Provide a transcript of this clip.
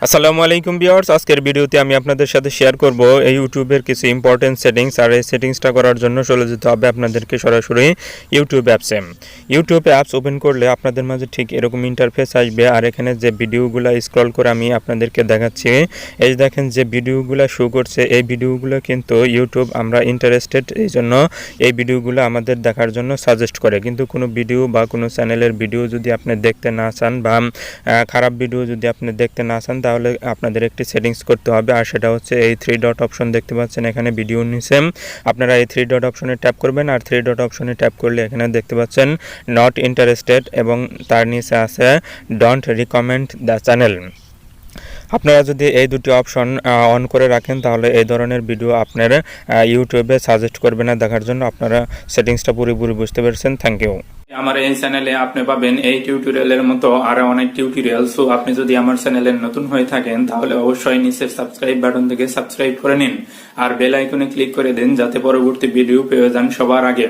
আসসালামু আলাইকুম ভিউয়ার্স, আজকের ভিডিওতে আমি আপনাদের সাথে শেয়ার করব এই ইউটিউবের কিছু ইম্পর্টেন্ট সেটিংস। আর এই সেটিংসটা করার জন্য চলে যেতে হবে আপনাদেরকে সরাসরি ইউটিউব অ্যাপসে। ইউটিউব অ্যাপস ওপেন করলে আপনাদের মাঝে ঠিক এরকম ইন্টারফেস আসবে। আর এখানে যে ভিডিওগুলো স্ক্রল করে আমি আপনাদেরকে দেখাচ্ছি, এই দেখেন যে ভিডিওগুলো শো করছে, এই ভিডিওগুলো কিন্তু ইউটিউব আমরা ইন্টারেস্টেড, এই জন্য এই ভিডিওগুলো আমাদের দেখার জন্য সাজেস্ট করে। কিন্তু কোনো ভিডিও বা কোনো চ্যানেলের ভিডিও যদি আপনি দেখতে না চান বা খারাপ ভিডিও যদি আপনি দেখতে না চান, তাহলে আপনাদের একটি সেটিংস করতে হবে। আর সেটা হচ্ছে এই 3 ডট অপশন দেখতে পাচ্ছেন এখানে ভিডিও নিচে, আপনারা এই 3 ডট অপশনে ট্যাপ করবেন। আর 3 ডট অপশনে ট্যাপ করলে এখানে দেখতে পাচ্ছেন নট ইন্টারেস্টেড এবং তার নিচে আছে ডোন্ট রিকমেন্ড দ্য চ্যানেল। আপনারা যদি এই দুটি অপশন অন করে রাখেন, তাহলে এই ধরনের ভিডিও আপনার ইউটিউবে সাজেস্ট করবে না দেখার জন্য। আপনারা সেটিংসটা পুরোপুরি বুঝতে পেরেছেন। Thank you. আমার এই চ্যানেলে আপনি পাবেন এই টিউটোরিয়ালের মতো আরো অনেক টিউটোরিয়াল। সো আপনি যদি আমার চ্যানেলে নতুন হয়ে থাকেন, তাহলে অবশ্যই নিচের সাবস্ক্রাইব বাটন থেকে সাবস্ক্রাইব করে নিন আর বেল আইকনে ক্লিক করে দিন, যাতে পরবর্তী ভিডিও পেয়ে যান সবার আগে।